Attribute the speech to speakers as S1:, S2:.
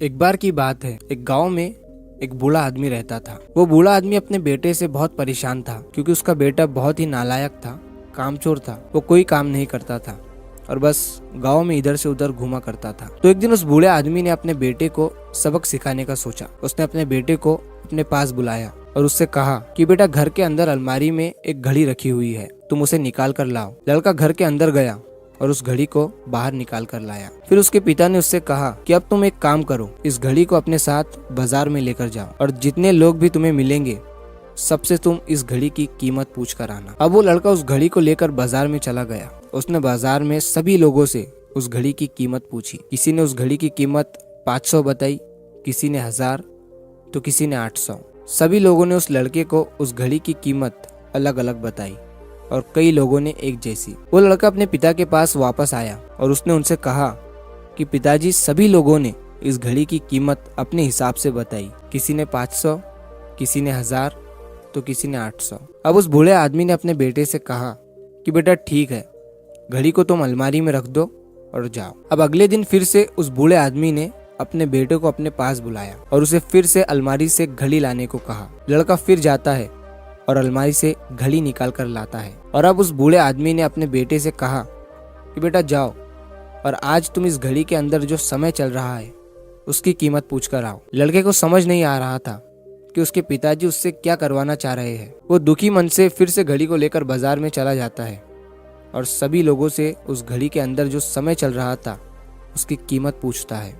S1: एक बार की बात है, एक गांव में एक बूढ़ा आदमी रहता था। वो बूढ़ा आदमी अपने बेटे से बहुत परेशान था क्योंकि उसका बेटा बहुत ही नालायक था, कामचोर था। वो कोई काम नहीं करता था और बस गांव में इधर से उधर घूमा करता था। तो एक दिन उस बूढ़े आदमी ने अपने बेटे को सबक सिखाने का सोचा। उसने अपने बेटे को अपने पास बुलाया और उससे कहा कि बेटा, घर के अंदर अलमारी में एक घड़ी रखी हुई है, तुम उसे निकाल कर लाओ। लड़का घर के अंदर गया और उस घड़ी को बाहर निकाल कर लाया। फिर उसके पिता ने उससे कहा कि अब तुम एक काम करो, इस घड़ी को अपने साथ बाजार में लेकर जाओ और जितने लोग भी तुम्हें मिलेंगे सबसे तुम इस घड़ी की कीमत पूछ कर आना। अब वो लड़का उस घड़ी को लेकर बाजार में चला गया। उसने बाजार में सभी लोगों से उस घड़ी की कीमत पूछी। किसी ने उस घड़ी की कीमत 500 बताई, किसी ने 1000, तो किसी ने 800। सभी लोगों ने उस लड़के को उस घड़ी की कीमत अलग अलग बताई और कई लोगों ने एक जैसी। वो लड़का अपने पिता के पास वापस आया और उसने उनसे कहा कि पिताजी, सभी लोगों ने इस घड़ी की कीमत अपने हिसाब से बताई। किसी ने 500, किसी ने 1000, तो किसी ने 800। अब उस बूढ़े आदमी ने अपने बेटे से कहा कि बेटा ठीक है, घड़ी को तुम अलमारी में रख दो और जाओ। अब अगले दिन फिर से उस बूढ़े आदमी ने अपने बेटे को अपने पास बुलाया और उसे फिर से अलमारी से घड़ी लाने को कहा। लड़का फिर जाता है और अलमारी से घड़ी निकाल कर लाता है। और अब उस बूढ़े आदमी ने अपने बेटे से कहा कि बेटा जाओ और आज तुम इस घड़ी के अंदर जो समय चल रहा है उसकी कीमत पूछ कर आओ। लड़के को समझ नहीं आ रहा था कि उसके पिताजी उससे क्या करवाना चाह रहे हैं। वो दुखी मन से फिर से घड़ी को लेकर बाजार में चला जाता है और सभी लोगों से उस घड़ी के अंदर जो समय चल रहा था उसकी कीमत पूछता है।